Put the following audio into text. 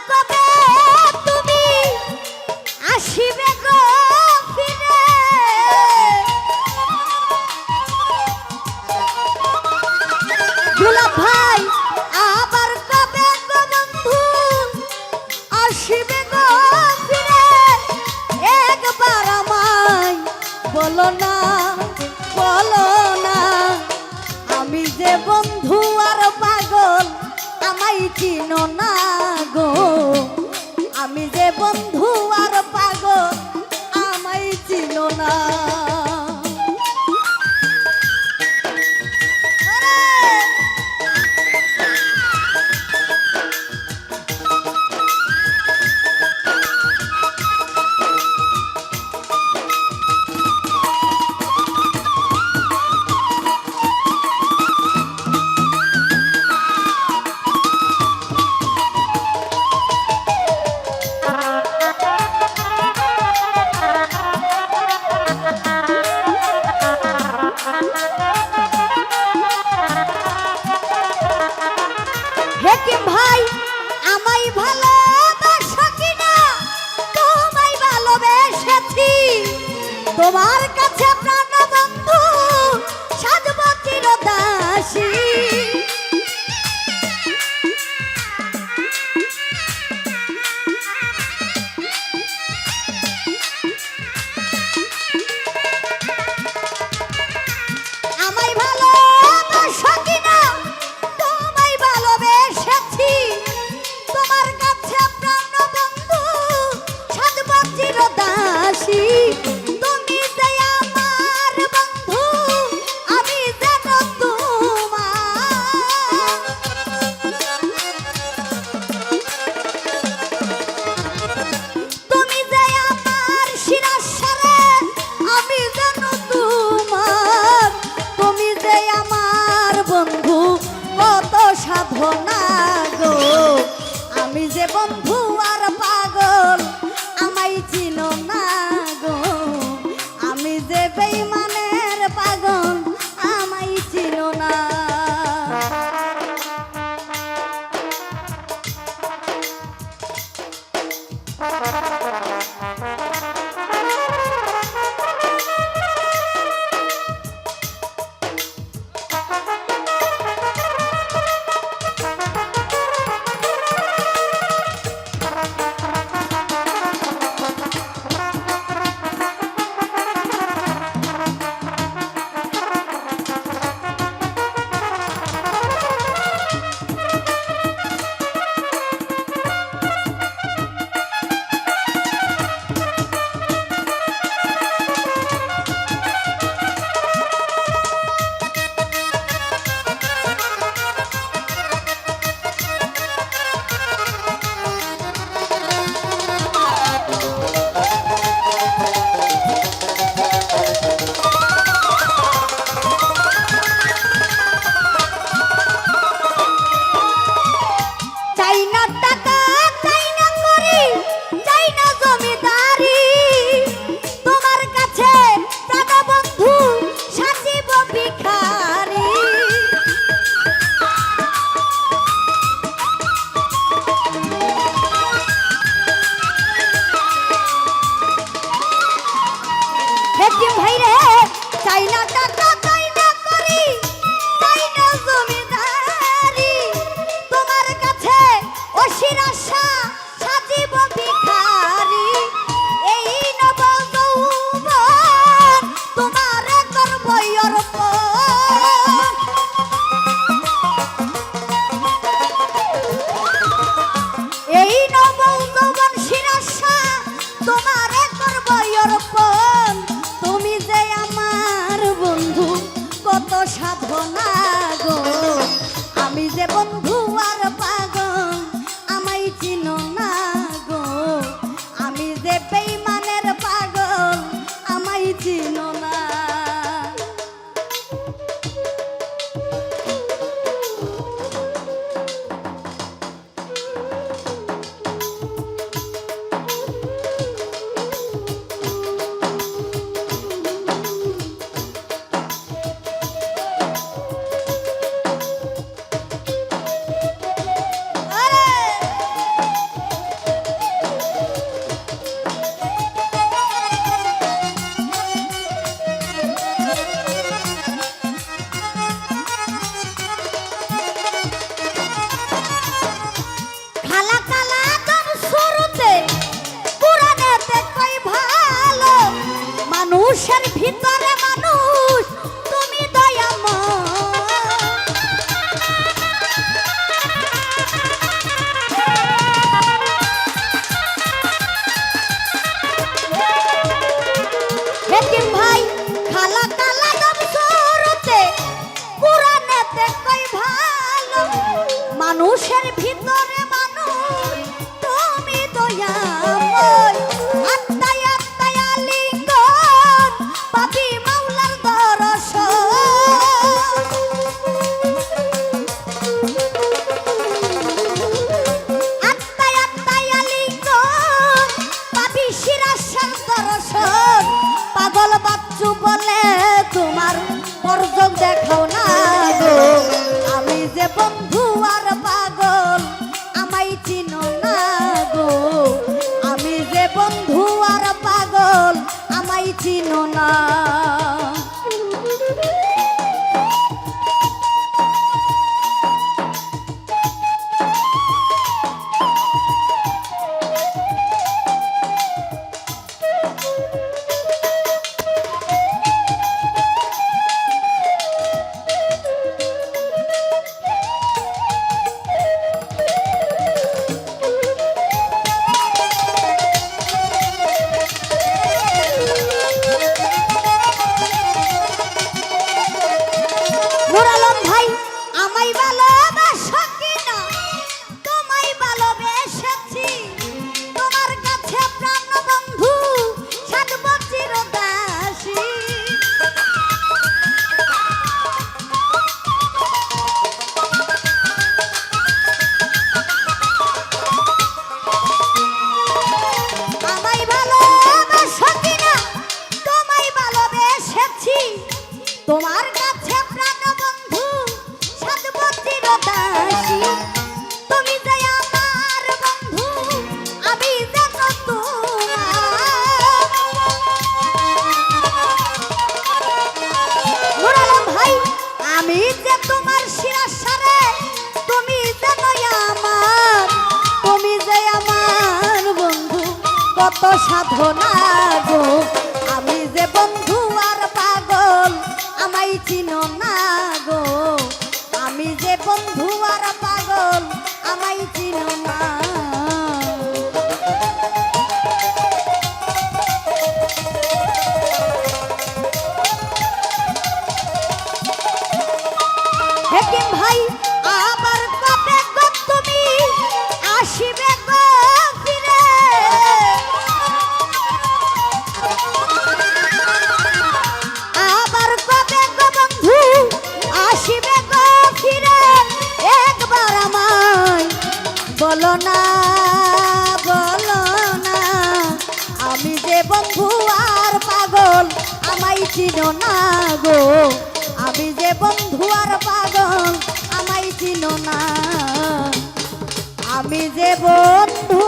কবে তুমি আসিবে গো ফিরে গোলাপ ভাই আবার কবে গো বন্ধু আসিবে গো ফিরে একবার আমায় বলো না আমি যে বন্ধু আর পাগল আমায় চিনো না গো আমি যে বন্ধু আর পাগল আমায় চিনো না হেকিম ভাই আমায় ভালোবাসো কিনা তোমায় ভালোবেসেছি তোমার কাছে প্রাণ বন্ধু সাজব চিরদাসী আমায় ভালোবাসো কিনা তোমায় ভালোবেসেছি তোমার কাছে প্রাণ বন্ধু সাজব চিরদাসী তুমি যে আমার বন্ধু আমি যেন তোমার তুমি যে আমার শিরাশারে আমি যেন তোমার তুমি যে আমার বন্ধু কত সাধনা গো আমি যে বন্ধু আর পাগল আমায় চিনো না গো আমি যে বেঈমানের পাগল আমায় চিনো না হেকিম ভাই রে চাই না টাকা চাই না করি চাই না জমিদারি তোমার কাছে অসীর আশা সাজিব ভিখারি এই নব যৌবন তোমারে করব অর্পণ এই নব যৌবন শিরাশা তোমারে করব অর্পণ তুমি যে আমার বন্ধু কত সাধনা গো আমি যে বন্ধু আর পাগল আমায় চিনো না মানুষের ভিতরে মানুষ তুমি দয়াময়। হেকিম ভাই খালা কালা দম সুরতে কুরআনেতে কই ভালো মানুষের ভিতরে মানুষ তুমি দয়াময়। আত্মায় আত্মায় আলিঙ্গন পাবি মাওলার দর্শন। আত্মায় আত্মায় আলিঙ্গন পাবি শিরাশার দর্শন। পাগল বাচ্চু বলে তোমার পরযোগ দেখাও না গো। আমি যে বন্ধু আর পাগল আমায় চিনো না গো। আমি যে বন্ধু আর পাগল আমায় চিনো না। আমায় ভালোবাসো কিনা তোমায় ভালোবেসেছি। তোমার কাছে প্রাণ বন্ধু সাধব চিরদাসী। আমায় ভালোবাসো কিনা তোমায় ভালোবেসেছি। তোমার কাছে প্রাণ বন্ধু সাধব চিরদাসী। তুমি যে আমার বন্ধু আমি যেন তোমার। ভাই আমি যে তোমার শিরাশারে তুমি যেন আমার। তুমি যে আমার বন্ধু কত সাধনা গো। আমি যে বন্ধু আর পাগল আমায় চিনো না গো। আমি যে বন্ধু আর পাগল আমায় চিনো না। হেকিম ভাই আবার কবে গো তুমি আসিবে গো ফিরে। আবার কবে গো বন্ধু আসিবে গো ফিরে। একবার আমায় বলো না বলো না। আমি যে বন্ধু আর পাগল আমায় চিনো না গো। আমি যে বন্ধু আর পাগল আমায় চিনো না। আমি যে বন্ধু